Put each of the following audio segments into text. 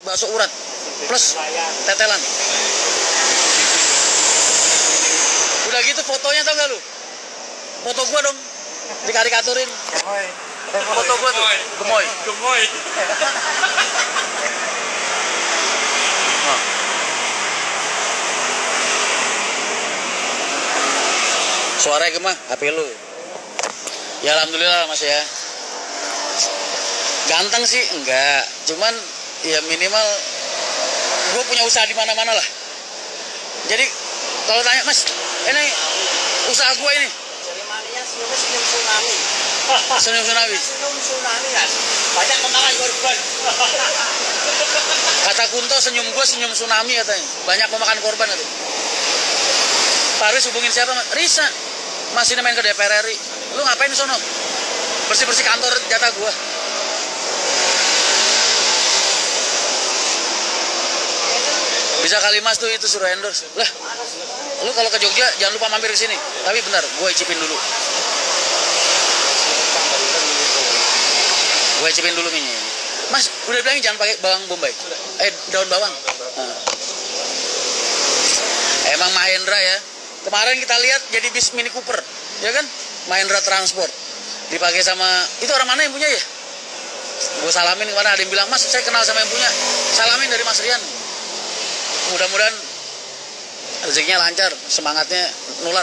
bakso urat plus tetelan. Udah gitu fotonya tau gak lu? Foto gua dong dikarikaturin. Foto gua tuh gemoy. Nah. Suaranya gimana? HP lu. Ya alhamdulillah Mas ya. Ganteng sih enggak, cuman ya minimal gue punya usaha di mana-mana lah. Jadi kalau tanya Mas, ini usaha gue ini. Cerimaninya senyum tsunami. Senyum tsunami. Senyum tsunami kan. Banyak memakan korban. Kata Kunto senyum gue senyum tsunami katanya. Banyak memakan korban katanya. Pak Riz hubungin siapa Mas? Risa. Mas ini main ke DPR RI. Lu ngapain di sono? Bersih-bersih kantor jatah gue. Bisa kali Mas tuh itu suruh endorse. Lah, lu kalau ke Jogja jangan lupa mampir ke sini. Tapi benar, gue icipin dulu. Gue icipin dulu minyak. Mas, udah bilangin jangan pakai bawang bombay. Daun bawang. Nah. Emang Mahendra ya. Kemarin kita lihat jadi bis Mini Cooper, ya kan? Mahendra Transport. Dipakai sama itu orang mana yang punya ya? Gue salamin kemana ada yang bilang, Mas saya kenal sama yang punya. Salamin dari Mas Rian. Mudah-mudahan rezekinya lancar, semangatnya nular.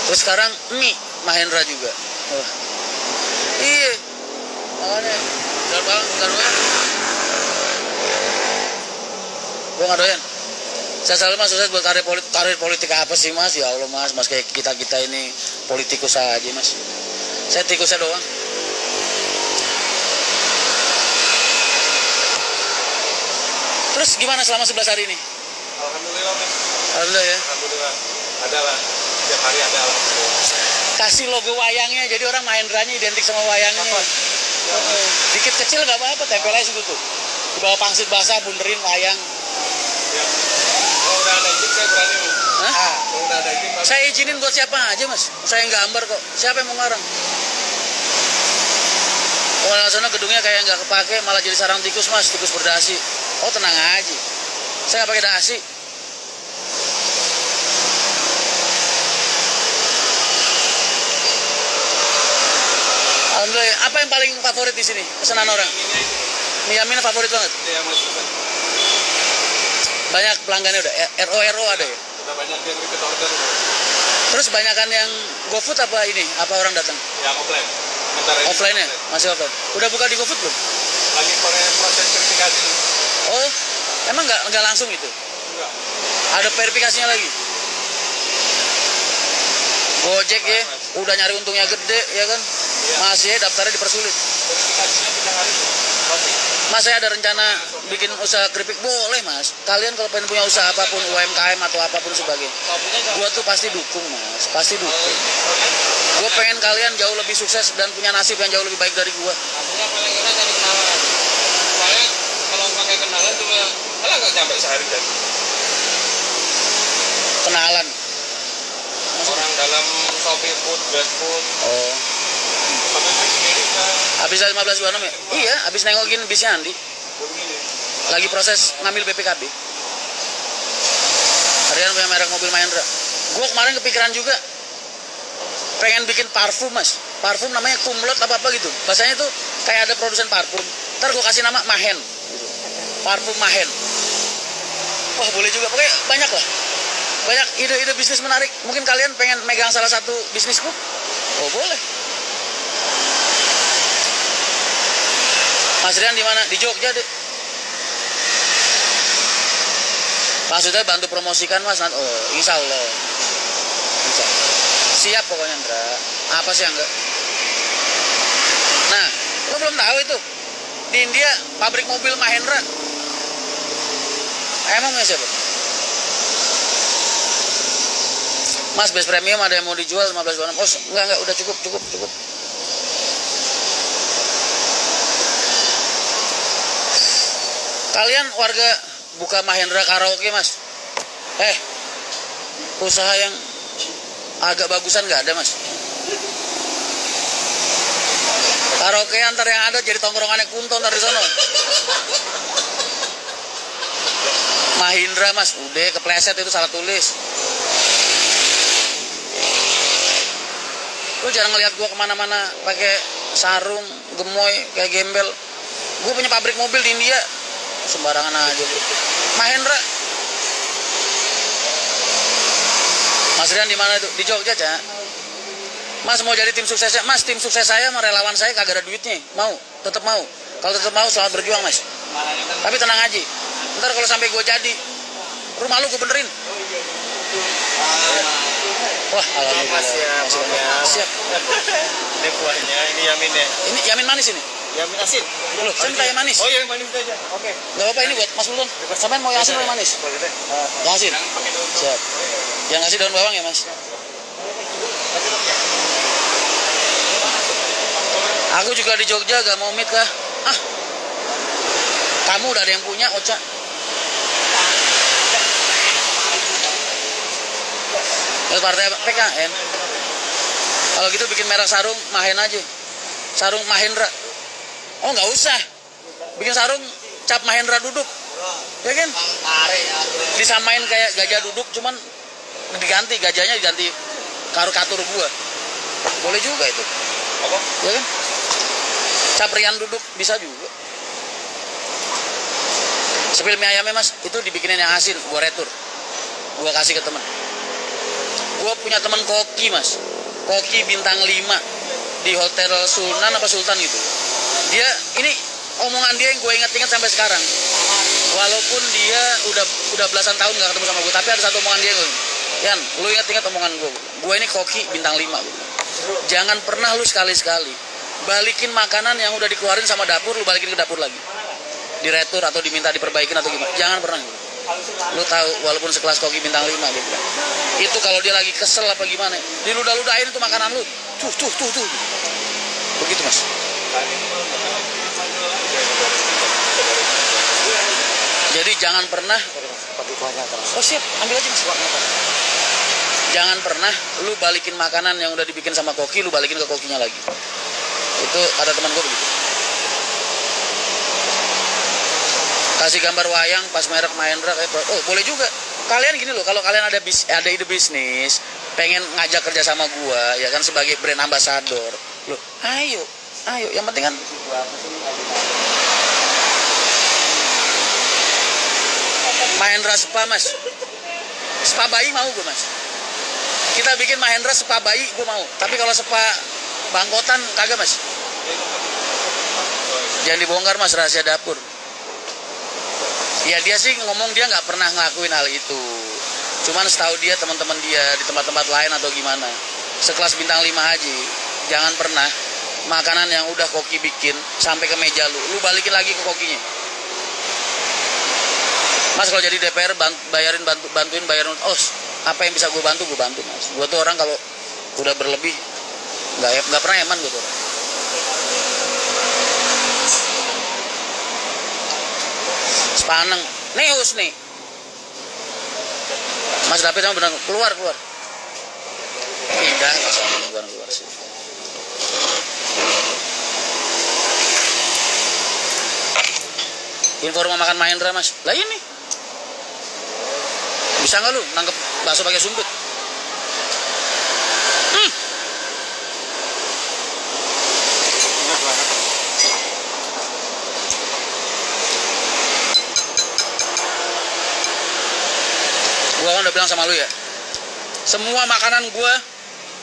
Terus sekarang mie Mahendra juga. Iya, makanya jangan bang, bentar doyan. Gue nggak doyan. Saya selalu Mas sukses buat karir politik apa sih Mas? Ya Allah Mas kayak kita ini politikus aja Mas. Saya tikusnya doang. Terus gimana selama 11 hari ini? Alhamdulillah Mas. Alhamdulillah ya. Alhamdulillah. Ada lah. Setiap hari ada alhamdulillah. Kasih logo wayangnya, jadi orang Mahendranya identik sama wayangnya. Dikit kecil nggak apa-apa, tempel aja situ tuh. Di bawah pangsit basah, bunderin wayang. Ya. Kalau udah ada izin saya berani Mas. Hah? Kalau udah ada izin Mas. Saya izinin buat siapa aja Mas. Saya gambar kok. Siapa yang mau ngarang? Kalau sana gedungnya kayak nggak kepake, malah jadi sarang tikus Mas, tikus berdasi. Oh tenang aja. Saya nggak pakai dasi. Alhamdulillah. Apa yang paling favorit di sini? Pesanan orang? Mie Yamin favorit banget. Iya Mas. Banyak pelanggannya udah. RO ada ya. Udah banyak yang repeat order. Terus banyakan yang GoFood apa ini? Apa orang datang? Yang offline. Offline ya? Masih offline. Udah buka di GoFood belum? Lagi proses verifikasi. Oh, emang nggak langsung itu? Enggak. Ada verifikasinya lagi? Gojek ya, udah nyari untungnya gede ya kan? Iya. Masih ya daftarnya dipersulit. Verifikasinya bidang hari roti. Mas saya ada rencana bikin usaha keripik, boleh Mas. Kalian kalau pengen punya usaha apapun, UMKM atau apapun sebagainya, gua tuh pasti dukung Mas, pasti dukung. Gua pengen kalian jauh lebih sukses dan punya nasib yang jauh lebih baik dari gua. Artinya paling enak dari kenalan. Soalnya kalau pakai kenalan cuma malah nggak sampai sehari jadi. Kenalan. Orang dalam Shopee Food, GrabFood. Oh. Habis 15.26 ya? Iya, habis nengokin bisnya Andi. Lagi proses ngambil BPKB. Harian punya merek mobil Mahendra. Gue kemarin kepikiran juga pengen bikin parfum Mas. Parfum namanya Kumlot apa gitu. Bahasanya tuh kayak ada produsen parfum. Ntar gue kasih nama Mahen gitu. Parfum Mahen. Wah boleh juga, pokoknya banyak lah. Banyak ide-ide bisnis menarik. Mungkin kalian pengen megang salah satu bisnisku? Oh boleh. Mas Rian di mana? Di Jogja deh. Maksudnya bantu promosikan Mas. Oh, insya Allah. Insya Allah. Siap pokoknya Ndra. Apa sih yang enggak? Nah, lo belum tahu itu. Di India pabrik mobil Mahendra. Emang punya siapa? Mas base premium ada yang mau dijual 15.26. Oh, enggak, udah cukup. Kalian warga buka Mahendra Karaoke Mas. Usaha yang agak bagusan nggak ada Mas? Karaokean ntar yang ada jadi tongkrongannya Kunto ntar di sono. Mahindra mas, udah kepleset itu salah tulis. Lu jarang ngeliat gua kemana-mana pakai sarung, gemoy, kayak gembel. Gua punya pabrik mobil di India, sembarangan aja. Mahendra. Mas Rian di mana itu? Di Jogja, Cak. Mas mau jadi tim suksesnya? Mas, tim sukses saya sama relawan saya kagak ada duitnya. Mau? Tetap mau. Kalau tetap mau, selamat berjuang, Mas. Tapi tenang aja. Ntar kalau sampai gue jadi, rumah lu gue benerin. Wah, alhamdulillah. Mas ya, Siap. Ini kuahnya, ini yamin ya. Ini yamin manis ini. Yamin asin. Loh, saya minta yang manis. Oh, yang manis aja. Oke. Gak apa-apa ini buat Mas Bulun. Sampean mau yang asin atau yang manis? Yang asin. Siap. Yang ngasih daun bawang ya, Mas? Aku juga di Jogja gak mau meet kah? Ah, kamu udah ada yang punya, Ocha. Partai PKN. Kalau gitu bikin merek sarung Mahen aja. Sarung Mahendra. Oh nggak usah. Bikin sarung cap Mahendra duduk. Ya kan? Disamain kayak gajah duduk, cuman diganti gajahnya diganti karikatur gua. Boleh juga itu. Apa? Ya kan? Cap Rian duduk bisa juga. Sepil mie ayamnya mas, itu dibikinin yang asin, gua retur. Gua kasih ke temen. Gua punya temen koki mas, koki bintang 5 di Hotel Sunan apa Sultan gitu. Dia, ini omongan dia yang gue ingat-ingat sampai sekarang. Walaupun dia udah belasan tahun gak ketemu sama gue, tapi ada satu omongan dia gue. Yan, lu ingat-ingat omongan gue. Gue ini koki bintang 5 gitu. Jangan pernah lu sekali-sekali balikin makanan yang udah dikeluarin sama dapur, lu balikin ke dapur lagi. Diretur atau diminta diperbaikin atau gimana. Jangan pernah. Lu tahu walaupun sekelas koki bintang 5 gitu. Itu kalau dia lagi kesel apa gimana, diludah-ludahin itu makanan lu. Tuh. Begitu mas. Jadi jangan pernah. Oh siap, ambil aja mas. Jangan pernah lu balikin makanan yang udah dibikin sama koki, lu balikin ke kokinya lagi. Itu kata teman gue begitu. Kasih gambar wayang pas merek Mahendra kayak, oh boleh juga. Kalian gini loh, kalau kalian ada ide bisnis, pengen ngajak kerja sama gua, ya kan sebagai brand ambassador, loh, ayo, yang penting kan Mahendra Spa mas, spa bayi mau gua mas. Kita bikin Mahendra spa bayi gua mau, tapi kalau spa bangkotan kagak mas. Jangan dibongkar mas rahasia dapur. Ya dia sih ngomong dia nggak pernah ngelakuin hal itu. Cuman setahu dia teman-teman dia di tempat-tempat lain atau gimana. Sekelas bintang 5 aja. Jangan pernah makanan yang udah koki bikin sampai ke meja lu balikin lagi ke kokinya. Mas kalau jadi DPR bantuin bayarin. Oh, apa yang bisa gue bantu mas. Gue tuh orang kalau udah berlebih nggak pernah eman gue tuh. Sepaneng, neus nih. Mas David sama benar keluar. Pindah, keluar sih. Info rumah makan Mahendra mas. Lah ini. Bisa nggak lu nangkep bakso pakai sumpit? Gua kan udah bilang sama lu ya, semua makanan gua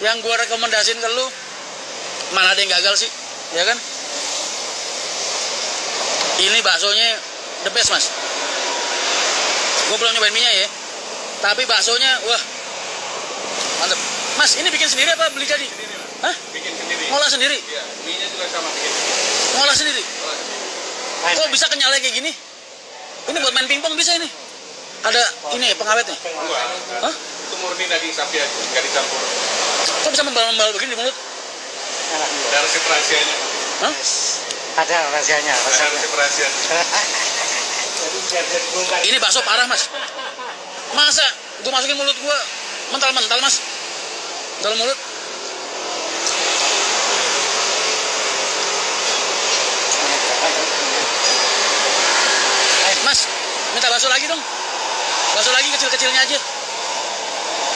yang gua rekomendasiin ke lu, mana ada yang gagal sih, ya kan? Ini baksonya the best mas. Gua belum nyobain mie-nya ya, tapi baksonya wah mantep. Mas ini bikin sendiri apa beli jadi? Hah? Bikin sendiri. Ngolah sendiri? Iya, mie-nya juga sama bikin. Ngolah sendiri? Kok bisa kenyalnya kayak gini? Ini buat main pingpong bisa ini? Ada ini ya pengawetnya? Enggak. Hah? Itu murni daging sapi aja, nggak dicampur. Kok bisa membal-membal begini di mulut? Ada resep rahasianya. Hah? Ada rahasianya. Ada resep rahasianya. Ini bakso parah mas. Masa gue masukin mulut gue mental mas dalam mulut. Bakso lagi kecil-kecilnya aja.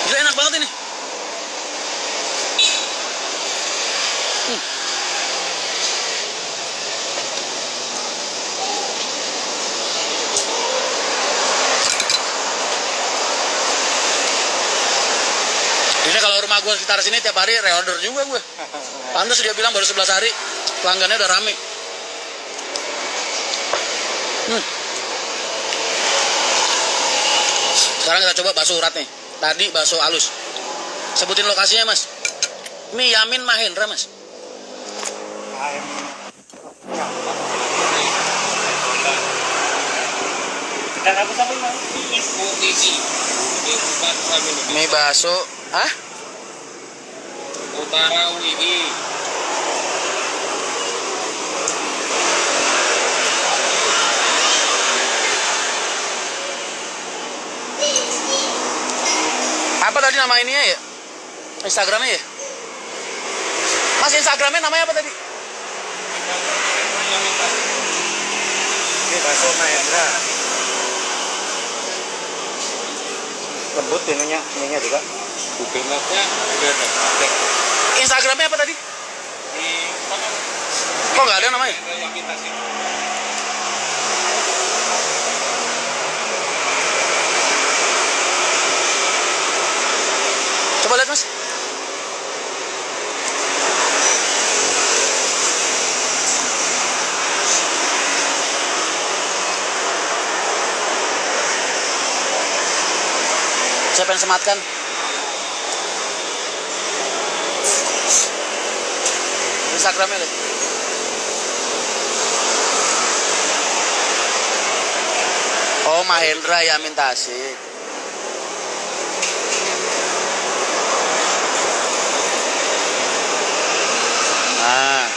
Gila enak banget ini. Ini kalau rumah gue sekitar sini tiap hari reorder juga gue. Pantes dia bilang baru 11 hari pelanggannya udah rame. Sekarang kita coba bakso urat nih. Tadi bakso halus. Sebutin lokasinya mas. Mie Yamin Mahendra mas. Dan aku sampai mau Mukisi. Ini bukan kami. Mie bakso. Hah? Utara UI. Apa tadi nama ininya ya? Instagramnya ya? Mas Instagramnya namanya apa tadi? Ini bakso Mahendra. Lembut ininya juga. Google Map-nya udah ada. Instagramnya apa tadi? Di mana? Kok nggak ada namanya? Yang kita sih. Coba lihat mas. Saya pengen sematkan. Instagramnya lihat. Oh Mahendra Yamin Tasik. Nah.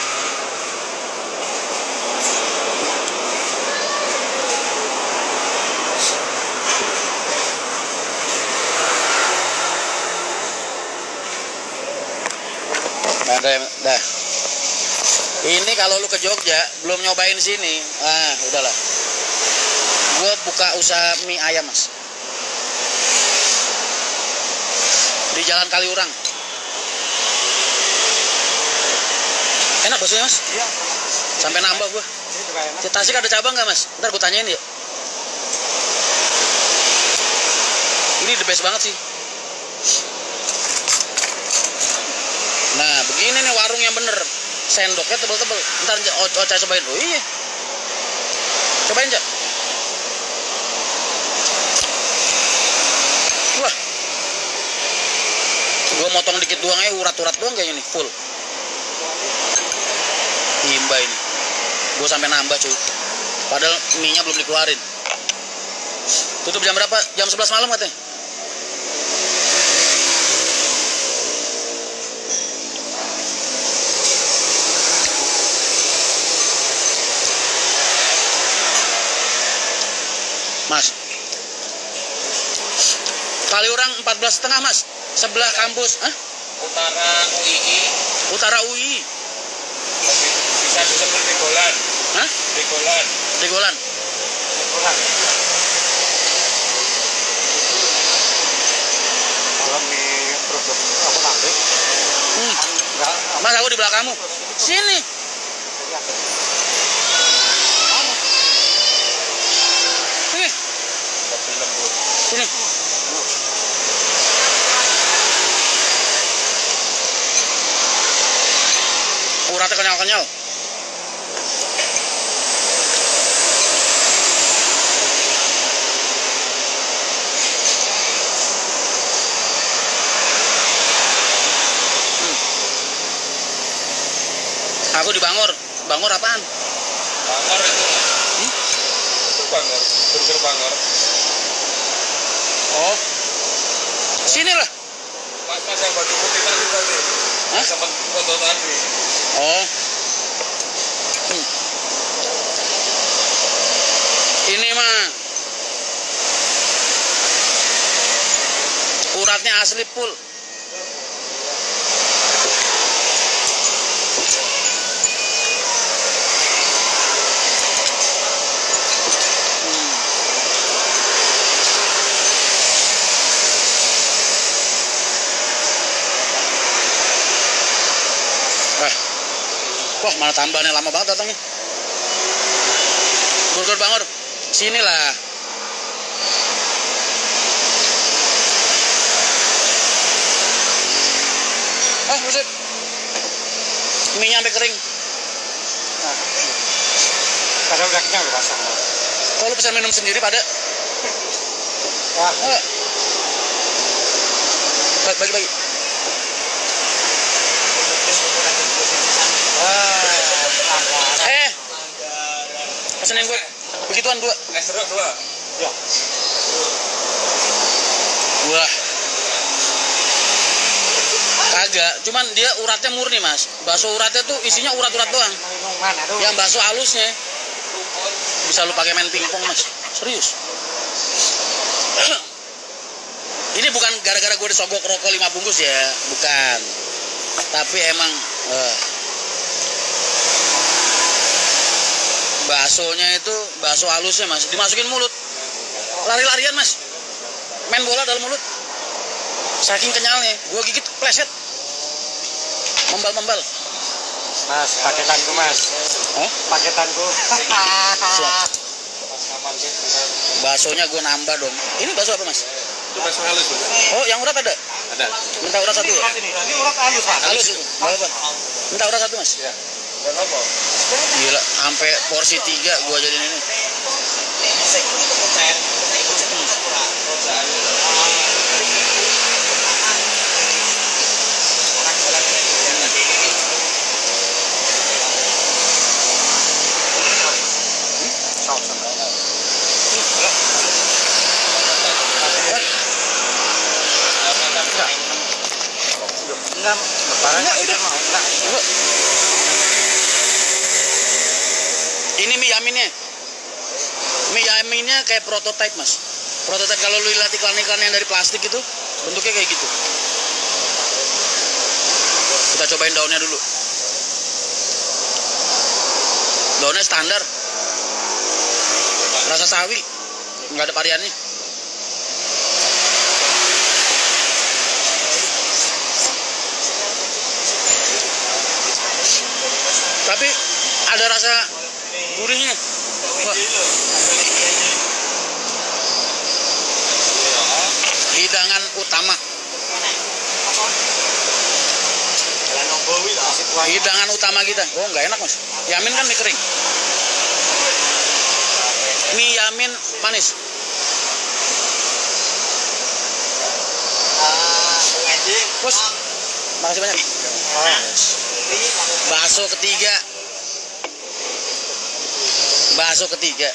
Dah. Ini kalau lu ke Jogja belum nyobain sini, udahlah. Gue buka usaha mie ayam mas. Di Jalan Kaliurang. Enak baksonya mas? Iya. Sampai nambah gue. Ini juga enak. Di Tasik ada cabang nggak mas? Ntar gue tanyain ya. Ini the best banget sih. Nah begini nih warung yang bener. Sendoknya tebel-tebel. Ntar Ocha cobain. Oh iya. Cobain Cak. Wah. Gue motong dikit doang aja, urat-urat doang kayaknya nih, full. Imba ini. Gue sampai nambah cuy. Padahal mie-nya belum dikeluarin. Tutup jam berapa? Jam 11 malam katanya. Mas. Kaliurang 14,5 mas. Sebelah kampus. Hah? Utara UI. Utara UI. Bisa disebut Trigolan. Hah? Trigolan. Trigolan. Kurang. Kalau mie produk apa pabrik? Enggak. Mas aku di belakangmu. Sini. Sini. Tapi lembut. Sini. Uratnya kenyal-kenyal. Aku di Bangor. Bangor apaan? Bangor itu. Itu Bangor. Burger Bangor. Oh. Sini lah. Mas yang baju putih tadi. Hah? Sempat foto tadi. Oh. Ini mah uratnya asli full. Wah, mana tambahannya lama banget datangnya. Burger Bangor, sinilah. Buset. Mie-nya sampai kering. Padahal udah kenyang udah pasang. Kalau pesan minum sendiri pada Wah, bagi-bagi. Pesenin gue begituan 2. Es serut 2. ya. Wah. Kagak, cuman dia uratnya murni, Mas. Bakso uratnya tuh isinya urat-urat doang. Mana tuh? Yang bakso halusnya bisa lu pakai main pingpong, Mas. Serius. Ini bukan gara-gara gue disogok rokok 5 bungkus ya, bukan. Tapi emang baksonya itu bakso halusnya, Mas. Dimasukin mulut. Lari-larian, Mas. Main bola dalam mulut. Saking kenyalnya, gue gigit pleset. Membal-membal. Mas, paketanku mas. Hah? Paketanku. Siap. Baksonya gue nambah dong. Ini bakso apa, Mas? Itu bakso halus, Bang. Oh, yang urat ada? Ada. Minta urat 1 ya? Ini urat halus pak. Halus itu. Apa? Minta urat 1, Mas. Iya. Dan apa? Gila, sampai porsi 3 gue jadiin ini. Enggak, barangnya udah mau. Enggak. Ini mie yaminnya. Mie yaminnya kayak prototype, Mas. Prototype kalau lu lihat iklan-iklan yang dari plastik itu, bentuknya kayak gitu. Kita cobain daunnya dulu. Daunnya standar. Rasa sawi. Nggak ada variannya. Tapi ada rasa gurihnya. Wah. Hidangan utama. Hidangan utama kita. Oh, nggak enak, Mas. Yamin kan mie kering. Mie yamin manis. Bos, makasih banyak. Bakso ketiga. Bakso ketiga.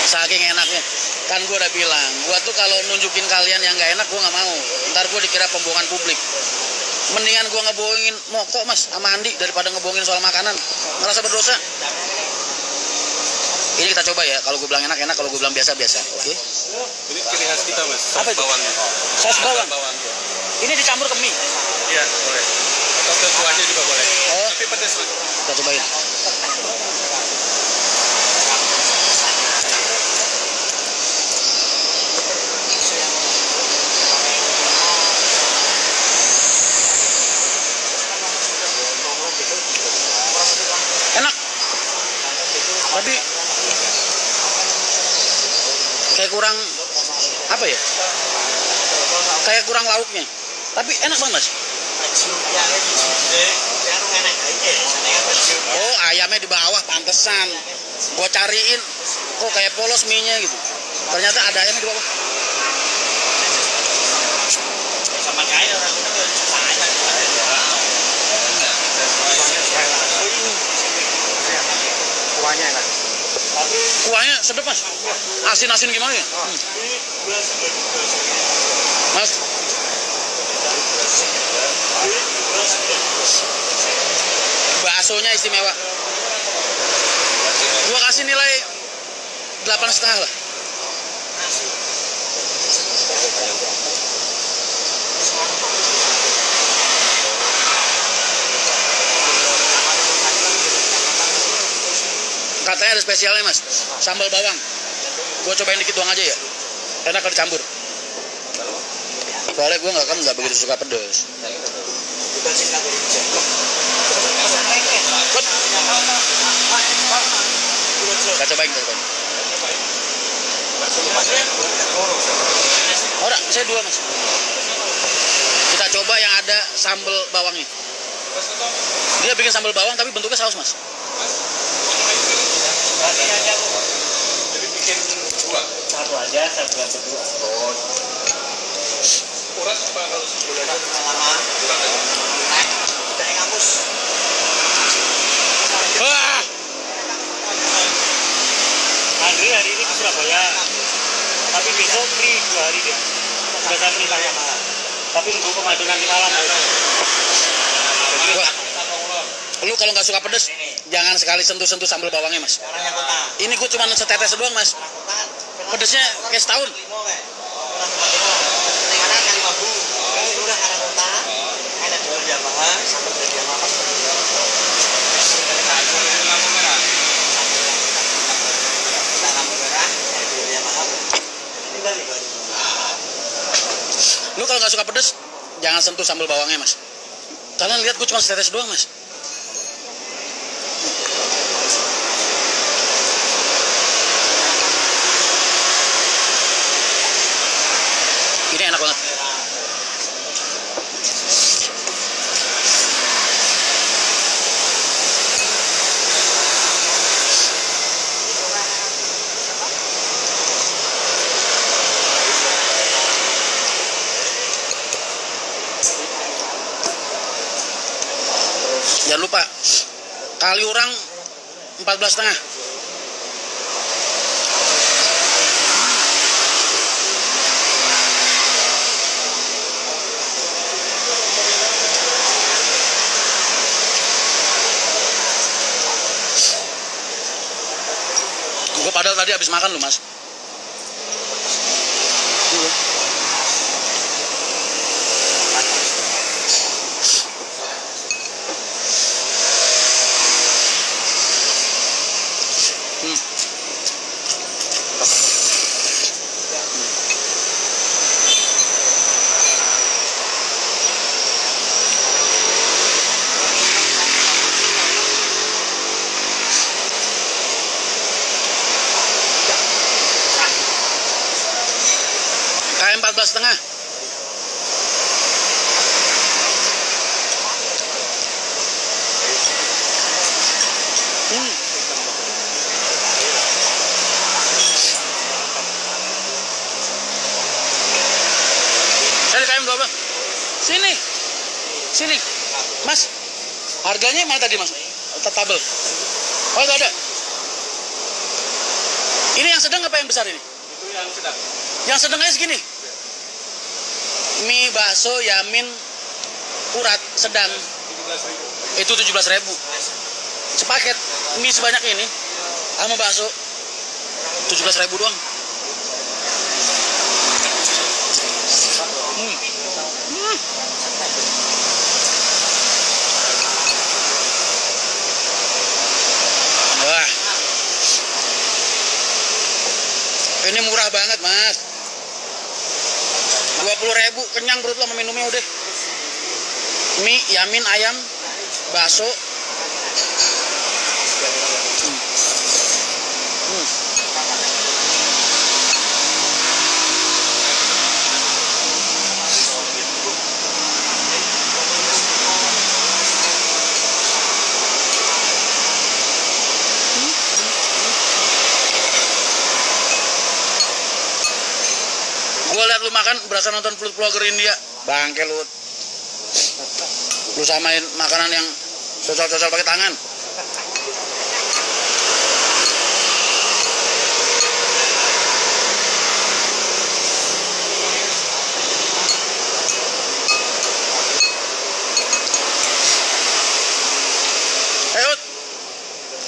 Saking enaknya. Kan gue udah bilang, gue tuh kalau nunjukin kalian yang gak enak, gue gak mau. Ntar gue dikira pembohongan publik. Mendingan gue ngebohongin Moko, Mas, sama Andi daripada ngebohongin soal makanan. Ngerasa berdosa. Ini kita coba ya. Kalau gue bilang enak, enak. Kalau gue bilang biasa, biasa. Oke? Ini ciri khas kita, Mas. Apa itu? Bawang. Saus bawang. Bawang. Ini dicampur ke mie. Iya, boleh. Atau ke kuahnya juga boleh. Oh. Tapi pedas, Mas. Kita cobain. Enak. Tapi kayak kurang apa ya? Kayak kurang lauknya. Tapi enak banget, Mas. Oh, ayamnya di bawah, pantesan. Gua cariin, kok kayak polos mie-nya gitu. Ternyata ada ayamnya di bawah. Kuahnya enak. Kuahnya sedap, Mas. Asin-asin gimana ya? Mas. Baksonya istimewa. Gua kasih nilai 8,5 lah. Katanya ada spesialnya, Mas. Sambal bawang. Gua cobain dikit doang aja ya. Enak kalau dicampur. Soalnya gue nggak begitu suka pedas. Kita cobain. Ora, saya 2 mas. Kita coba yang ada sambal bawangnya. Dia bikin sambal bawang tapi bentuknya saus mas. Jadi bikin 2. Satu aja, saya buat berdua. Urat apa kalau sebulan? Lama. Kita yang kampus. Wah, Andre hari ini di Surabaya. Tapi besok free 2 hari dia. Sudah saya perintahnya malam. Tapi nunggu komando nanti malam. wah. Lu kalau nggak suka pedes, jangan sekali sentuh-sentuh sambal bawangnya mas. Ini gue cuma setetes doang mas. Pedesnya kayak setahun. Lu kalau nggak suka pedes, jangan sentuh sambal bawangnya mas. Kalian lihat gue cuma setetes doang mas. Ini enak banget. Jangan lupa kali orang 14,5. Gue padahal tadi habis makan loh mas. KM 14,5. Saya di KM 12. Sini. Sini. Mas. Harganya mana tadi mas? Tabel. Oh itu ada. Ini yang sedang apa yang besar ini? Itu yang sedang. Yang sedangnya segini. Mie bakso Yamin urat sedang 17.000. itu 17.000. Sepaket mie sebanyak ini sama bakso 17.000 doang. Wah. Ini murah banget, Mas. 20.000 kenyang perut lo sama minumnya udah. Mie, Yamin, ayam, bakso. Gue liat lu makan berasa nonton food vlogger India. Bangke lu. Lu samain makanan yang cocol-cocol pakai tangan. Ut,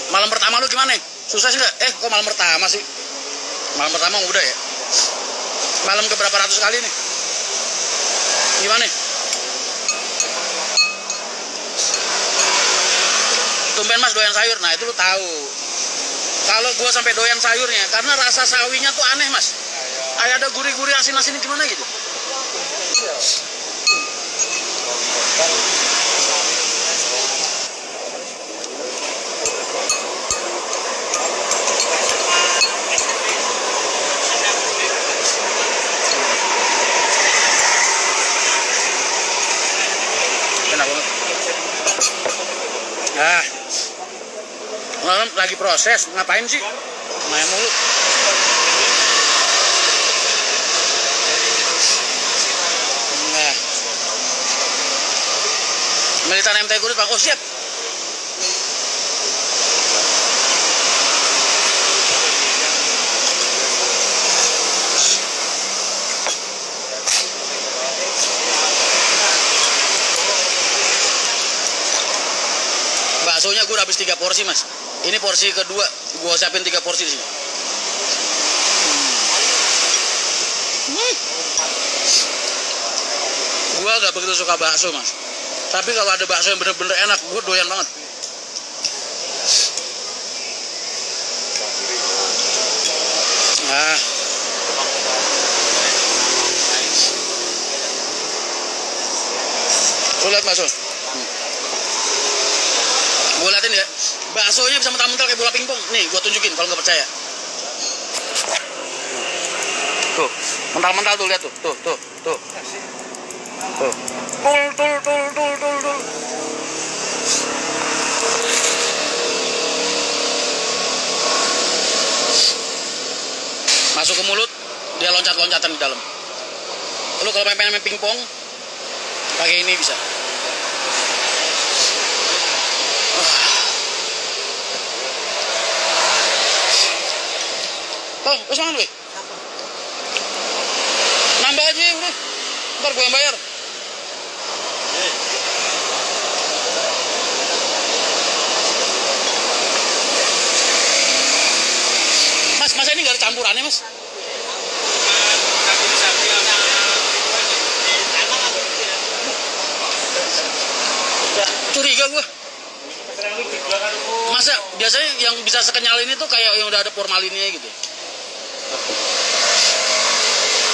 malam pertama lu gimana? Susah sih nggak? Kok malam pertama sih? Malam pertama udah ya? Malam ke berapa ratus kali nih? Gimana? Tumben mas doyan sayur. Nah itu lu tahu. Kalau gua sampai doyan sayurnya karena rasa sawinya tuh aneh mas. Kayak ada gurih-gurih asin-asin gimana gitu. Ah, malam lagi proses, ngapain sih? Main mulu. Nah, militan MT Kurit Bang, oh siap. Baksonya gue udah habis 3 porsi mas. Ini porsi kedua, gue siapin 3 porsi di sini. Gue gak begitu suka bakso mas. Tapi kalau ada bakso yang bener-bener enak, gue doyan banget. Nah, lu lihat bakso. Gue liatin ya, baksonya bisa mental-mental kayak bola pingpong. Nih, gue tunjukin kalau nggak percaya. Tuh, mental-mental tuh, lihat tuh, tuh. Tuh. Tul. Masuk ke mulut, dia loncat-loncatan di dalam. Lu kalau pengen main pingpong, pakai ini bisa. Oh, wes mangan weh. Nambah aja udah. Ntar gue yang bayar. Mas ini gak ada campurannya mas? Curiga gue. Masa biasanya yang bisa sekenyal ini tuh kayak yang udah ada formalinnya gitu.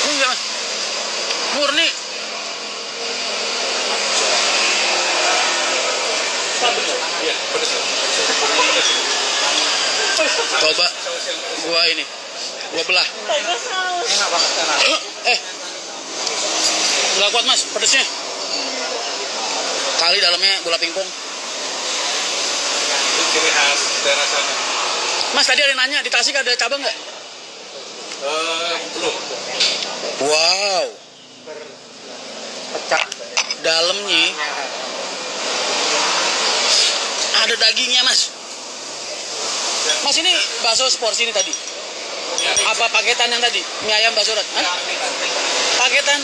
Enggak mas, murni. Coba gua ini, gua belah. Nggak kuat mas, pedesnya. Kali dalamnya bola pingpong. Itu ciri khas daerah sana. Mas tadi ada yang nanya di Tasik ada cabang nggak? Belum. Wow. Pecah. Dalamnya ada dagingnya mas. Mas ini bakso seporsi ini tadi. Apa paketan yang tadi? Mie ayam bakso rat? Hah? Paketan.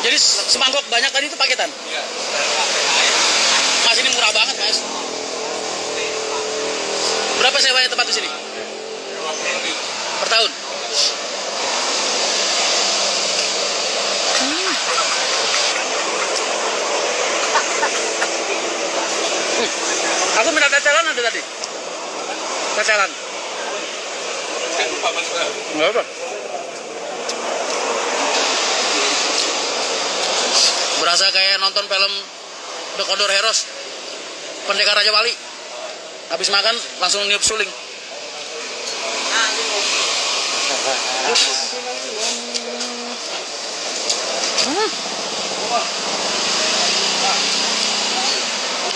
Jadi semangkok banyak tadi itu paketan. Mas ini murah banget mas. Berapa sewanya tempat di sini? Per tahun? Aku minta tecelan ada tadi. Tecelan. Enggak apa. Berasa kayak nonton film The Condor Heroes, Pendekar Raja Wali. Habis makan langsung niup suling.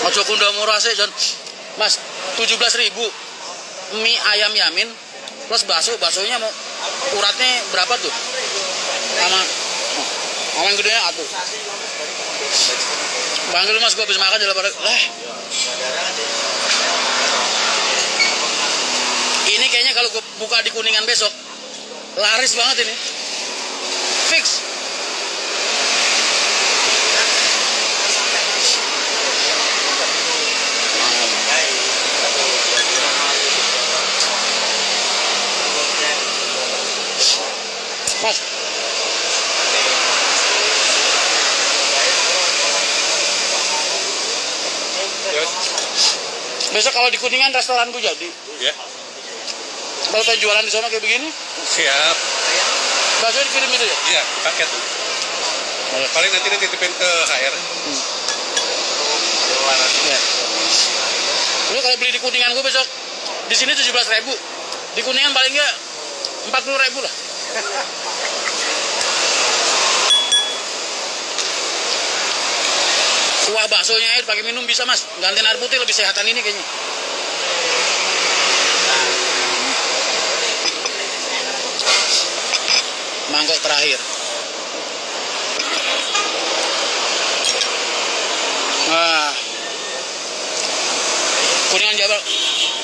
Ojo kunda murah sih John. Mas, 17.000 mie ayam yamin plus baksonya mau uratnya berapa tuh? Sama yang gedenya atuh. Panggil mas, gua habis makan di lapar. Ini kayaknya kalau gua buka di Kuningan besok laris banget ini. Fix. Mas. Besok kalau di Kuningan restoran gue jadi. Ya. Kalau pengen jualan di sana kayak begini, Siap. baksonya dikirim gitu ya? Iya, paket. Paling nanti dititipin ke HR. Ya. Lu kalau beli di Kuningan gue besok di sini 17.000. Di Kuningan paling enggak 40.000 lah. Kuah baksonya air pakai minum bisa mas, gantiin air putih lebih sehatan ini kayaknya. Mangkok terakhir. Nah,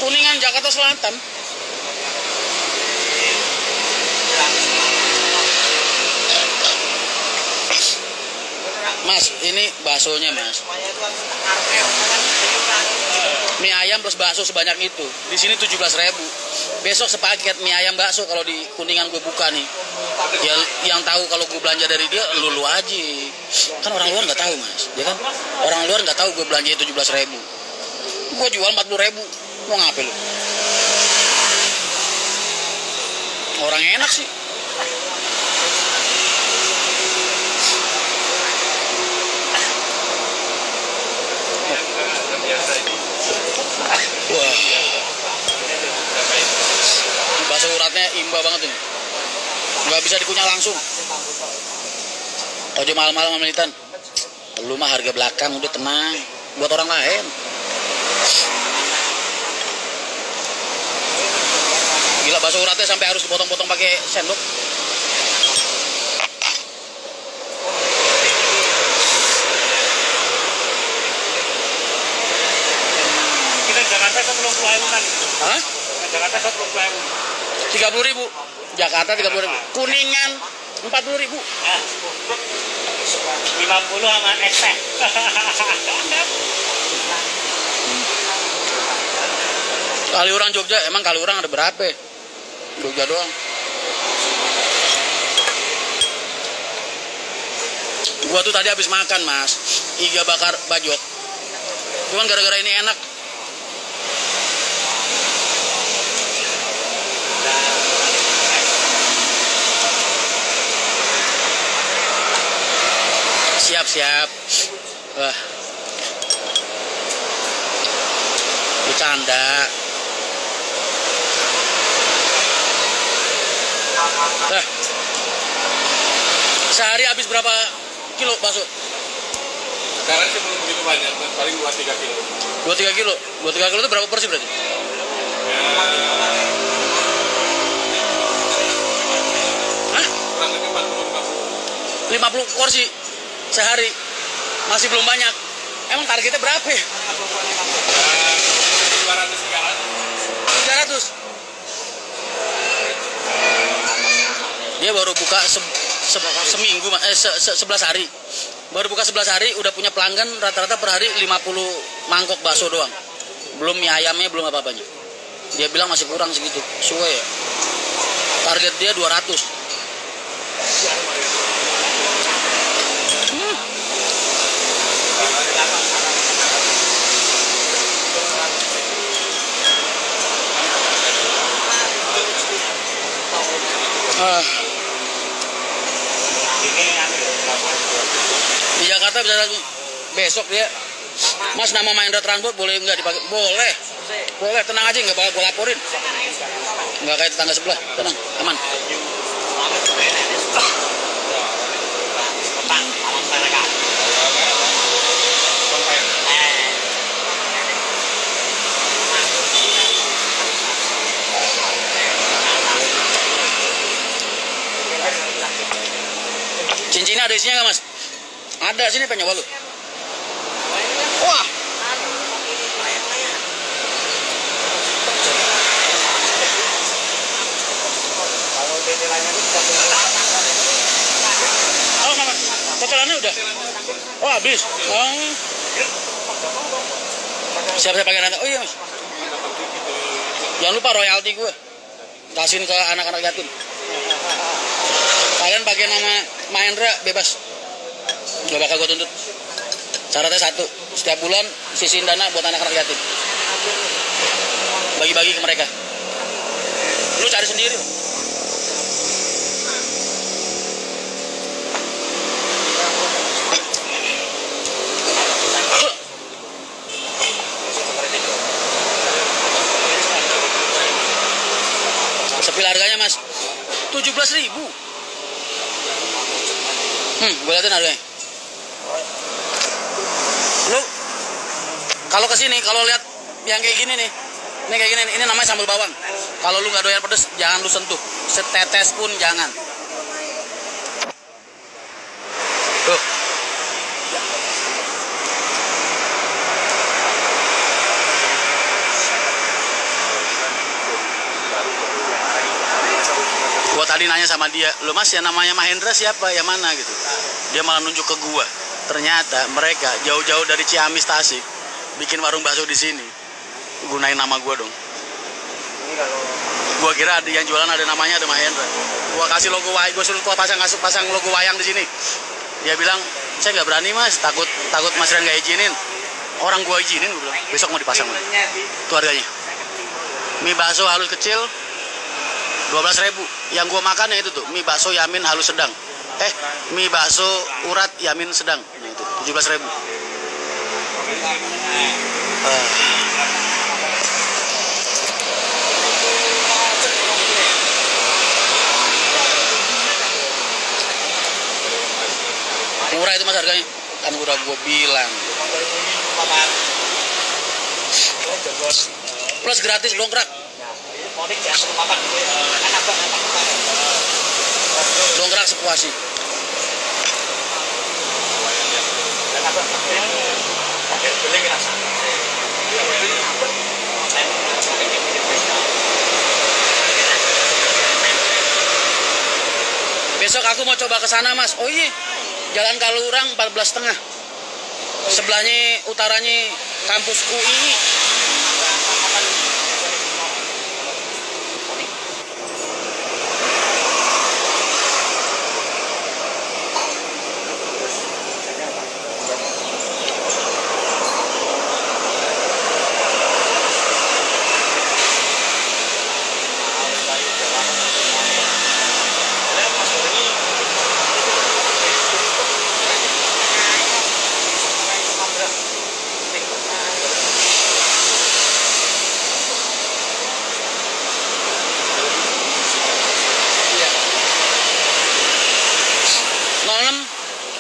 Kuningan Jakarta Selatan. Mas, ini baksonya mas. Mie ayam plus bakso sebanyak itu. Di sini 17.000. Besok sepaket mie ayam bakso kalau di Kuningan gue buka nih. Ya, yang tahu kalau gue belanja dari dia, lu aja. Kan orang luar nggak tahu mas, ya kan? Orang luar nggak tahu gue belanja 17.000. Gue jual 40.000. Mau ngapain lu? Orang enak sih. Wah, bakso uratnya imba banget ini. Nggak bisa dikunyah langsung. Ojo malam-malam militan. Lu mah harga belakang udah tenang. Buat orang lain. Gila bakso uratnya sampai harus dipotong-potong pakai sendok. Kita Jakarta 10.000 kan? Hah? Jakarta 10.000. 30.000. Jakarta 30.000. Kuningan 40.000. Ya. 50 sama es teh. Kali orang Jogja, emang kali orang ada berapa? Jogja doang. Gua tuh tadi habis makan mas, iga bakar bajok. Cuman gara-gara ini enak. Siap. Wah. Bercanda. Sehari habis berapa kilo bakso? Sekarang sih belum begitu banyak, paling 2-3 kilo. 2-3 kilo? 2-3 kilo itu berapa porsi berarti? Hah? Kurang lebih 40-50. 50 porsi sehari. Masih belum banyak. Emang targetnya berapa ya? 300. Dia baru buka seminggu, 11 hari. Baru buka 11 hari udah punya pelanggan rata-rata per hari 50 mangkok bakso doang. Belum mie ayamnya, belum apa-apanya. Dia bilang masih kurang segitu. Sesuai ya. Target dia 200. Di Jakarta bisa besok dia, Mas nama Mahindra Transport boleh nggak dipakai? Boleh, tenang aja, nggak bakal gue laporin. Nggak kayak tetangga sebelah, tenang, aman. Cincinnya ada isinya nggak mas? Ada, sini pengen nyoba lu. Wah. Oh sama, cocolannya udah. Oh habis. Oh. Siap-siap pakai nanti. Oh iya mas. Jangan lupa royalti gue. Kasihin ke anak-anak yatim. Kalian pakai nama Mahindra bebas. Gak bakal gue tuntut. Syaratnya satu, setiap bulan sisihin dana buat anak-anak yatim. Bagi-bagi ke mereka. Lu cari sendiri. Sepil harganya mas 17.000. Gue liatin harganya. Kalau kesini, kalau lihat yang kayak gini nih, ini kayak gini nih, ini namanya sambal bawang. Kalau lu nggak doyan pedes, jangan lu sentuh, setetes pun jangan. Tuh. Gua tadi nanya sama dia, lu mas yang namanya Mahendra siapa, yang mana gitu. Dia malah nunjuk ke gua. Ternyata mereka jauh-jauh dari Ciamis Tasik bikin warung bakso di sini. Gunain nama gua dong. Gua kira ada yang jualan ada namanya ada Mahendra. Gua kasih logo wayang, gua suruh pasang logo wayang di sini. Dia bilang, saya nggak berani mas, takut mas Ren nggak izinin. Orang gua izinin, gua bilang, besok mau dipasang. Itu harganya. Mie bakso halus kecil 12.000. Yang gua makan itu tuh mie bakso Yamin halus sedang. Mie bakso urat Yamin sedang. Nah itu 17.000. Murah itu mas harganya. Kan udah gua bilang. Plus gratis dongkrak. Dongkrak sepuasnya. Besok aku mau coba ke sana mas. Oh iya, Jalan Kalurang 14,5. Sebelahnya utaranya kampus UI.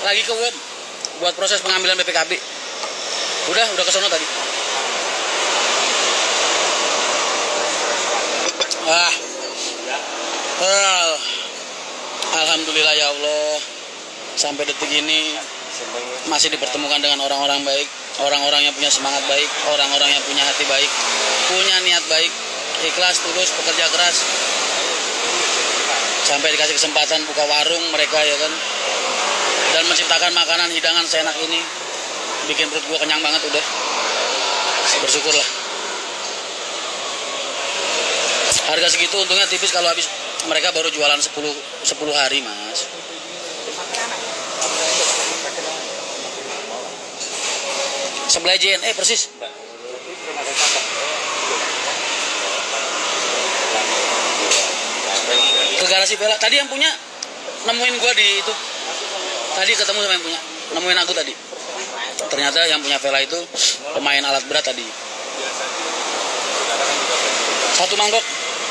Lagi ke WOM buat proses pengambilan BPKB. Udah ke sono tadi. Alhamdulillah ya Allah, sampai detik ini masih dipertemukan dengan orang-orang baik, orang-orang yang punya semangat baik, orang-orang yang punya hati baik, punya niat baik, ikhlas, tulus, pekerja keras. Sampai dikasih kesempatan buka warung mereka ya kan, dan menciptakan makanan hidangan seenak ini, bikin perut gua kenyang banget udah. Bersyukurlah. Harga segitu untungnya tipis kalau habis mereka baru jualan 10 hari mas. Sebelah JNE persis. Ke garasi Vela. Tadi yang punya nemuin gua di itu. Tadi ketemu sama yang punya, nemuin aku tadi. Ternyata yang punya Vela itu pemain alat berat tadi.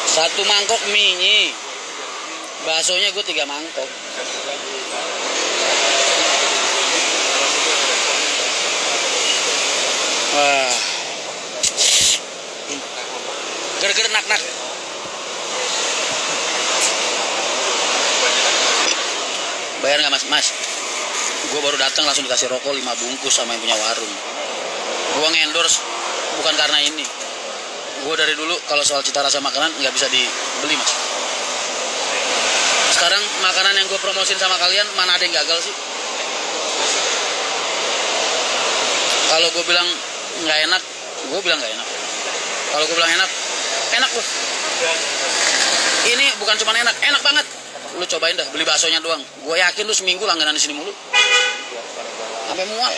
Satu mangkok mie, baksonya gue 3 mangkok. Wah, ger-ger nak-nak. Bayar nggak mas? Gue baru datang langsung dikasih rokok 5 bungkus sama yang punya warung. Gue ngendorse bukan karena ini. Gue dari dulu kalau soal cita rasa makanan nggak bisa dibeli mas. Sekarang makanan yang gue promosin sama kalian mana ada yang gagal sih? Kalau gue bilang nggak enak, gue bilang nggak enak. Kalau gue bilang enak, enak loh. Ini bukan cuma enak banget. Lu cobain dah, beli baksonya doang. Gue yakin lu seminggu langganan di sini mulu. Sampai mual.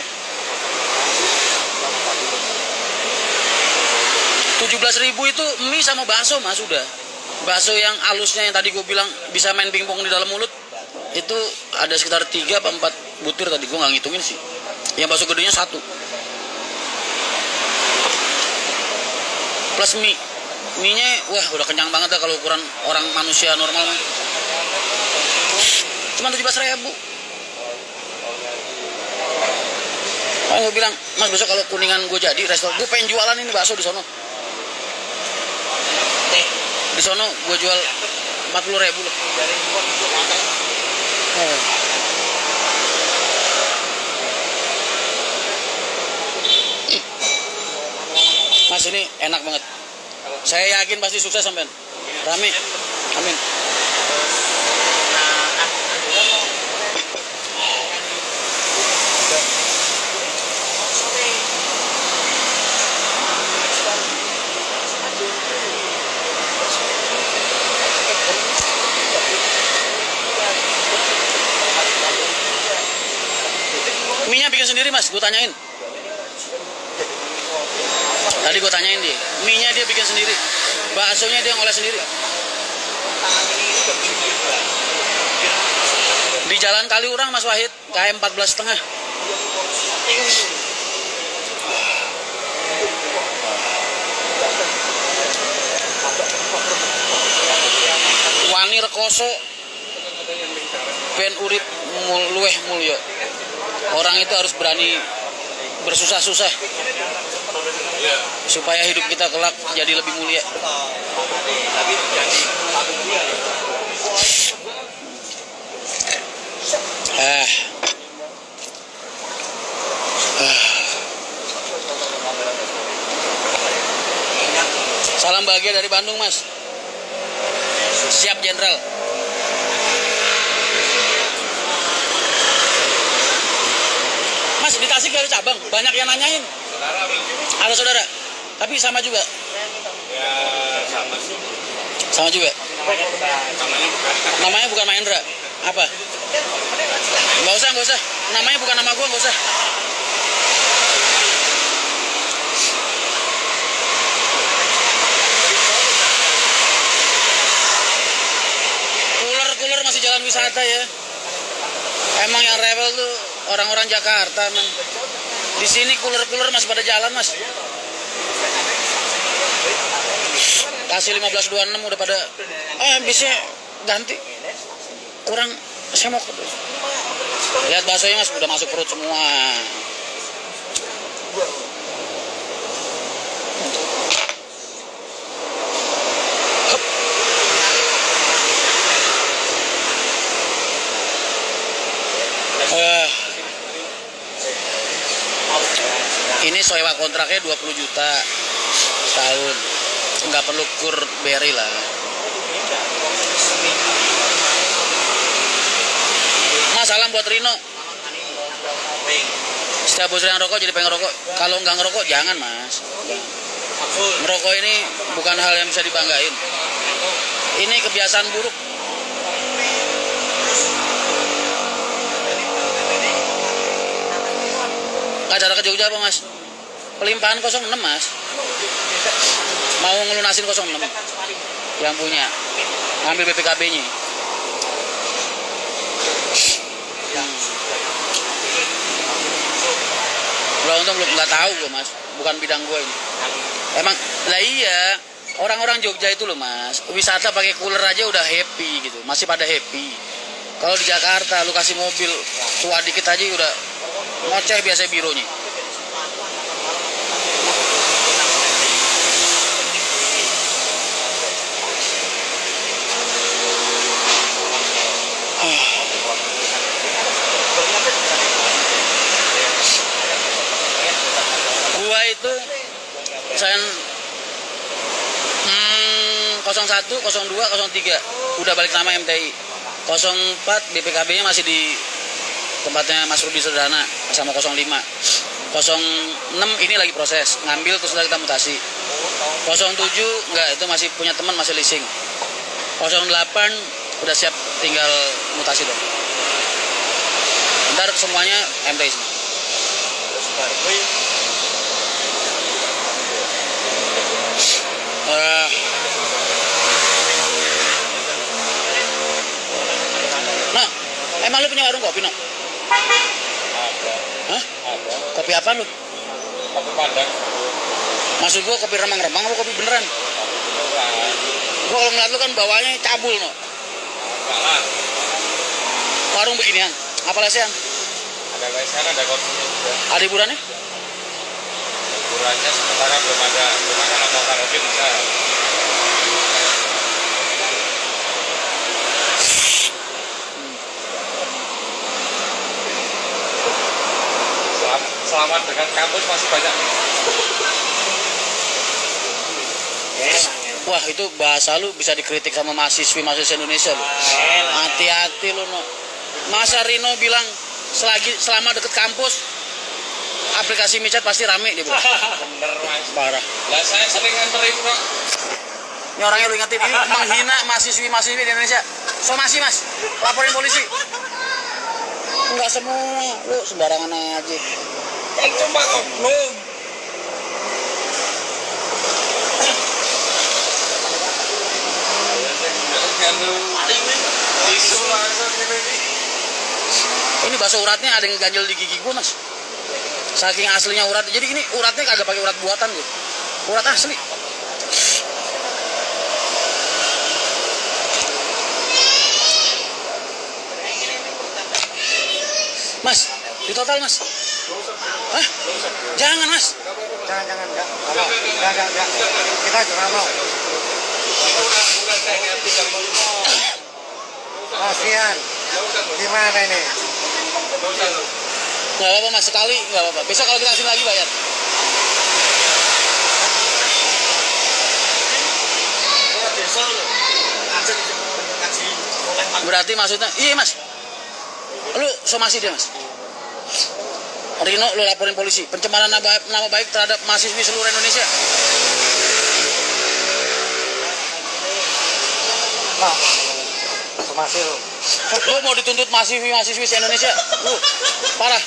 17.000 itu mie sama bakso mas udah. Bakso yang halusnya yang tadi gue bilang bisa main pingpong di dalam mulut itu ada sekitar 3 apa 4 butir tadi, gue nggak ngitungin sih. Yang bakso gedenya 1 plus mie-nya wah udah kenyang banget dah kalau ukuran orang manusia normal mah. Cuma 17.000. Gue bilang, Mas besok kalau Kuningan gue jadi restoran, gue pengen jualan ini bakso di sono. Di sono gue jual 40.000 loh. Mas ini enak banget. Saya yakin pasti sukses sampean. Rame. Amin. Mie-nya bikin sendiri Mas, gue tanyain. Tadi gue tanyain dia, mie-nya dia bikin sendiri, baksonya dia ngolah sendiri. Di Jalan Kaliurang Mas Wahid, KM 14,5. Wani rekoso, ben urip luweh mulya. Orang itu harus berani bersusah-susah supaya hidup kita kelak jadi lebih mulia. Salam bahagia dari Bandung Mas. Siap Jenderal. Mas, di Tasik ada cabang, banyak yang nanyain. Ada saudara, tapi sama juga. Ya sama sih. Sama juga. Namanya bukan Mahendra. Apa? Nggak usah. Namanya bukan nama gua, nggak usah. Kuler masih jalan wisata ya. Emang yang rebel tuh orang-orang Jakarta man. Di sini kuler masih pada jalan Mas. Kasih 15.26 udah pada bisa ganti. Kurang semok. Lihat baksonya Mas udah masuk perut semua. Ini sewa kontraknya 20 juta tahun, nggak perlu kur beri lah. Mas salam buat Rino. Setiap bos yang rokok jadi pengen rokok. Kalau nggak ngerokok jangan Mas. Merokok ini bukan hal yang bisa dibanggain. Ini kebiasaan buruk. Acara ke Jogja apa Mas? Pelimpahan 06 Mas. Mau ngelunasin 06 yang punya. Ambil BPKB-nya. Udah untung belum nggak tahu gue Mas. Bukan bidang gue ini. Emang lah iya. Orang-orang Jogja itu loh Mas. Wisata pakai cooler aja udah happy gitu. Masih pada happy. Kalau di Jakarta lu kasih mobil tua dikit aja udah ngoceh biasa birunya. Gua itu saya 01, 02, 03 udah balik nama MTI. 04 BPKB-nya masih di tempatnya Mas Rudi Sederhana sama 05. 06 ini lagi proses ngambil terus kita mutasi. 07 enggak, itu masih punya teman, masih leasing. 08 udah siap, tinggal mutasi dong. Ntar semuanya MTI semua. Nah, emang lu punya warung kopi, no? Hah? Kopi apa lu? Kopi Padang. Maksud gua kopi remang-remang apa kopi beneran? Gua kalau ngeliat lu kan bawahnya cabul, no? Salah. Warung beginian, apa lesehan? ada kayak sekarang ada korupsinya juga. Ada hiburannya? Hiburannya sementara belum ada, cuma kalau mau karaoke bisa. Selama dekat kampus masih banyak nih. Wah, itu bahasa lu bisa dikritik sama mahasiswa Indonesia lu. Hati-hati lu, no. Masa Rino bilang selama deket kampus aplikasi micet pasti rame dia bilang. Bener mas. Parah. Lah saya sering nganterin kok. Ini orangnya lu ingetin, ini menghina mahasiswi di Indonesia. Somasi mas, laporin polisi. Enggak semua, lu sembarangan aja. Kan cuma oknum. Isu langsung gini. Ini bakso uratnya ada yang ganjel di gigi gua mas. Saking aslinya urat, jadi ini uratnya kagak pakai urat buatan gitu. Urat asli. Mas, di total mas. Hah? Jangan mas. Jangan enggak. Enggak. Kita juga mau. Kasihan. Gimana ini? Nggak apa-apa mas, sekali nggak apa-apa. Besok kalau kita kesini lagi bayar. Berarti maksudnya, iya mas. Lu somasi dia mas. Rino lu laporin polisi. Pencemaran nama baik terhadap mahasiswi seluruh Indonesia. Nah, somasi lu. Lu mau dituntut mahasiswi se-Indonesia. Lu parah.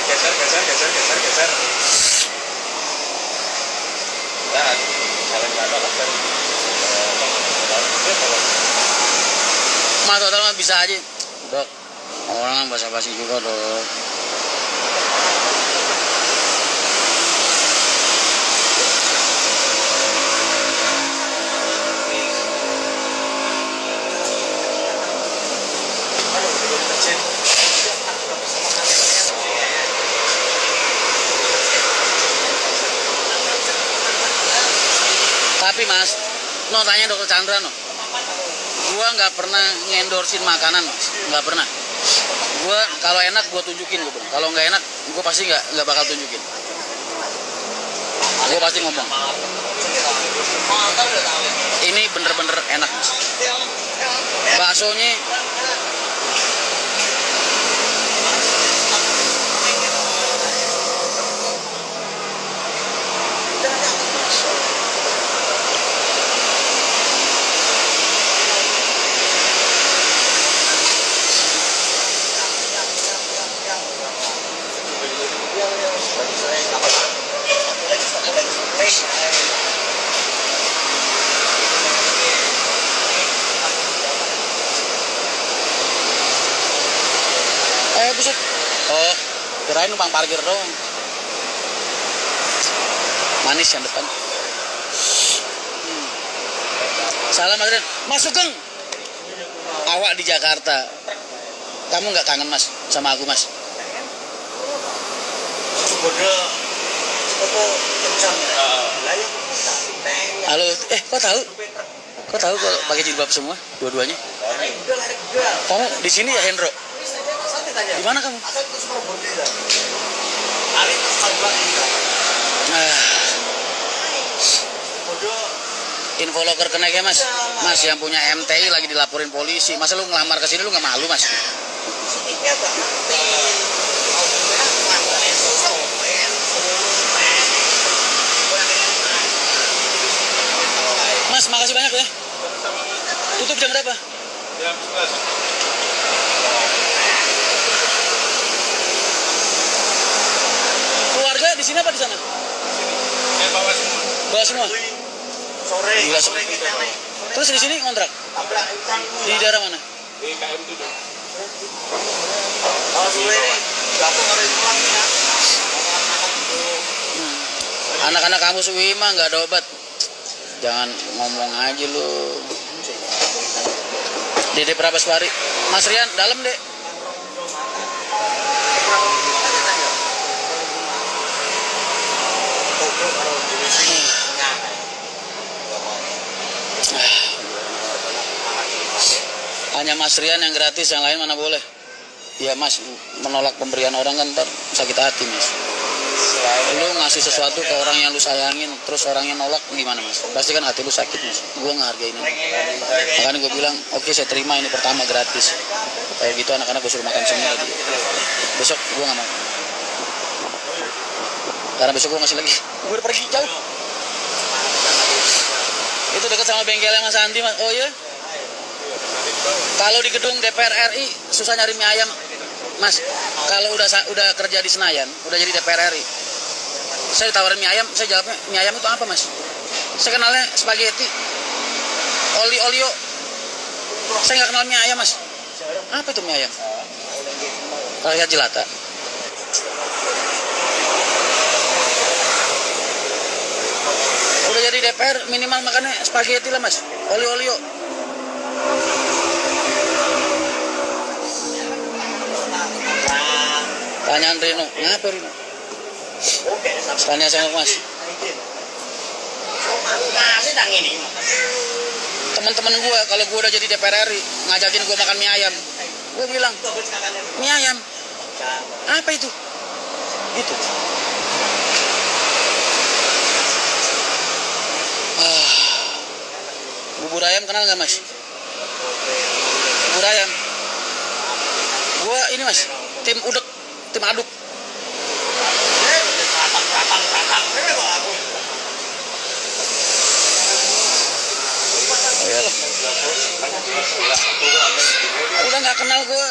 Geser. Dan saling ada lah kan. Mas total mah bisa aja. Dok, orang basa-basi juga dok. Tapi mas, no tanya dokter Chandra no. Gua nggak pernah ngendorsin makanan mas, nggak pernah. Gua kalau enak gua tunjukin gua bilang. Kalau nggak enak, gua pasti nggak bakal tunjukin. Gua pasti ngomong. Ini bener-bener enak mas. Baksonya buset. Oh, kirain numpang parkir doang. Manis yang depan. Salam Mas Ren. Mas Sugeng. Awak di Jakarta. Kamu nggak kangen mas sama aku mas? Halo, kok tahu? Kok tahu kalau pakai jilbab semua, dua-duanya? Kamu di sini ya Hendro? Di mana kamu? Info loker kena ya mas. Mas yang punya MTI lagi dilaporin polisi. Masa lu ngelamar ke sini lu nggak malu mas? Mas, makasih banyak ya. Tutup jam berapa? Jam 11. Keluarga di sini apa di sana? Saya bawa semua. Bawa semua. Sore. Gila, terus di sini kontrak? Di daerah mana? Di KM 7. Kalau sore gabung hari pulang ya. Anak-anak kamu Wima nggak ada obat. Jangan ngomong aja lu. Dede Prabaswari. Mas Rian, dalam deh. Hanya Mas Rian yang gratis, yang lain mana boleh. Ya Mas, menolak pemberian orang kan ntar sakit hati Mas. Lu ngasih sesuatu ke orang yang lu sayangin, terus orangnya nolak gimana Mas? Pasti kan hati lu sakit Mas. Gue ngehargain ini. Makanya gue bilang, oke, saya terima ini pertama gratis. Kayak gitu anak-anak gue suruh makan semua lagi. Besok gue gak mau. Karena besok gue ngasih lagi. Gue udah pergi jauh. Itu dekat sama bengkelnya Mas Andi Mas. Oh iya? Kalau di gedung DPR RI susah nyari mie ayam, Mas. Kalau udah kerja di Senayan, udah jadi DPR RI, saya ditawarin mie ayam, saya jawabnya mie ayam itu apa Mas? Saya kenalnya spaghetti, olio. Saya nggak kenal mie ayam Mas. Apa itu mie ayam? Kalau lihat jelata. Udah jadi DPR minimal makannya spaghetti lah Mas, olio. Tanyaan Rino, ngapa Rino? Tanya sama Mas. Teman-teman gue, kalau gue udah jadi DPR RI, ngajakin gue makan mie ayam, gue bilang, mie ayam, apa itu? Gitu. Bubur ayam kenal nggak Mas? Bubur ayam. Gue ini Mas, tim udek, tim aduk. Udah nggak kenal gue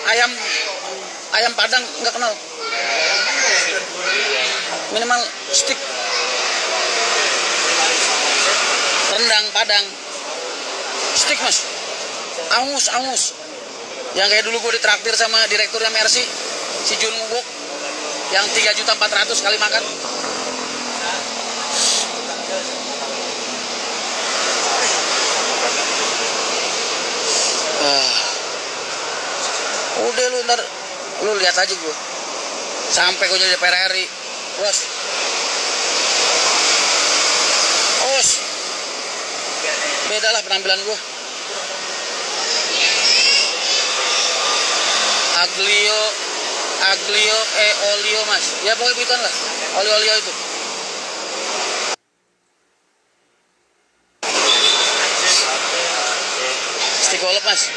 ayam Padang, nggak kenal. Minimal stick rendang Padang, stick Mas, angus. Yang kayak dulu gue ditraktir sama direkturnya Mercy, si Jun Ngubok, yang 3.400.000 kali makan. Udah lu ntar, lu lihat aja gue. Sampai gue jadi DPR RI, bos. Beda lah penampilan gue. Aglio olio Mas. Ya pokoknya begituan lah. Olio itu. Stick golep Mas.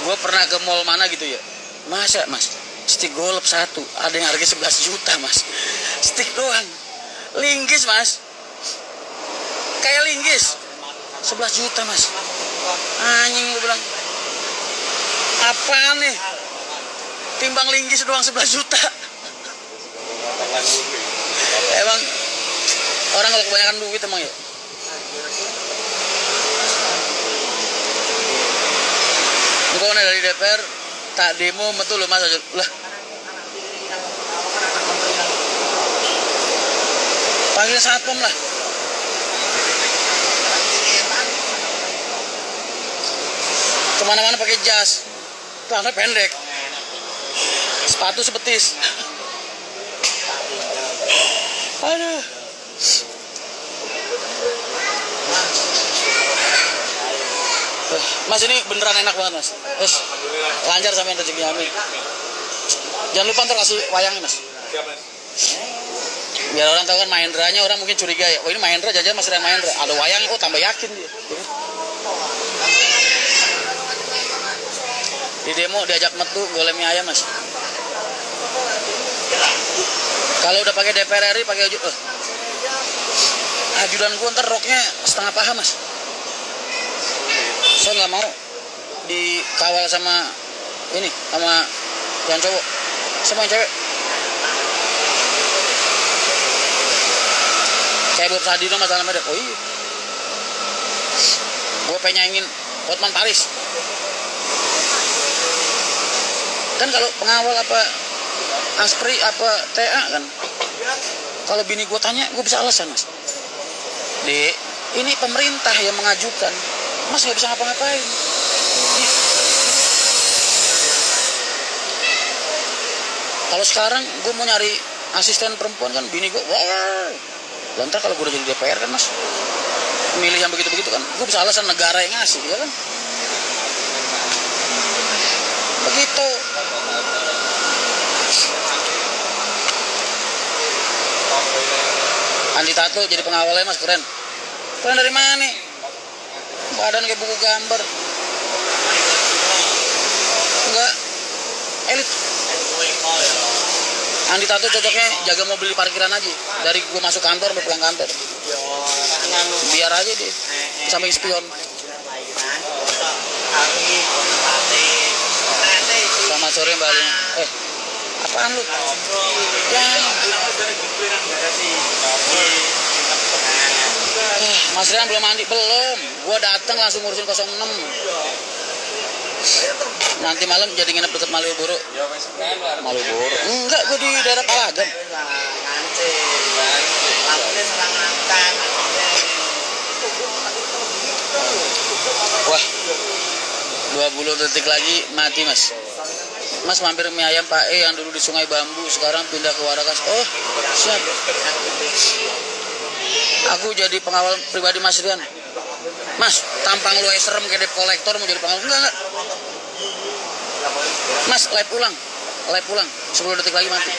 Gue pernah ke mall mana gitu ya. Masa Mas, stick golep satu ada yang harga 11 juta Mas. Stick doang. Linggis Mas. Kayak linggis. 11 juta Mas. Anjing gue bilang. Apaan nih? Timbang linggis doang 11 juta. Emang orang kalau kebanyakan duit emang ya. Gue dari DPR tak demo betul loh Mas. Lah. Panggil satpam lah. Kemana-mana pakai jas. Celana pendek, sepatu sebetis. Aduh. Mas ini beneran enak banget Mas. Lancar sampai rezeki amin. Jangan lupa ntar kasih wayangnya Mas. Biar orang tahu kan Mahendranya, orang mungkin curiga ya. Oh ini Mahendra, jajan Mas Rian Mahendra. Ada wayangnya, oh tambah yakin dia. Di demo diajak metu golem mie ayam Mas. Kalau udah pakai DPR RI pakai ajudan gua ntar roknya setengah paha Mas. Saya nggak mau dikawal sama ini, sama yang cowok, sama yang cewek. Kayak Bob Sadino Mas dalam ada. Oh iya. Gua pengen Hotman Paris. Kan kalau pengawal apa Aspri apa TA kan, kalau bini gue tanya gue bisa alasan Mas. Dek, ini pemerintah yang mengajukan, Mas nggak bisa ngapa-ngapain. Kalau sekarang gue mau nyari asisten perempuan kan, bini gue, wah, lantar kalau gue udah jadi DPR kan mas, milih yang begitu-begitu kan, gue bisa alasan negara yang ngasih, ya kan? Begitu. Andi Tato jadi pengawalnya mas, keren. Keren dari mana nih? Badan kayak buku gambar. Enggak, elit. Andi Tato cocoknya jaga mobil di parkiran aja. Dari gue masuk kantor sampai pulang kantor. Biar aja dia samping spion. Selamat sore Mbak Alina. Apaan lu? Mas Rian belum mandi? Belum. Gua datang langsung ngurusin 06. Nanti malam jadi nginep deket Malioboro. Malioboro? Enggak, gua di daerah Palagan. Wah, 20 detik lagi mati mas. Mas mampir mie ayam Pak E yang dulu di Sungai Bambu, sekarang pindah ke Warakas. Oh, siap. Aku jadi pengawal pribadi Mas Rian. Mas, tampang lu serem kayak debt collector mau jadi pengawal? Enggak. Mas, live ulang. 10 detik lagi mati.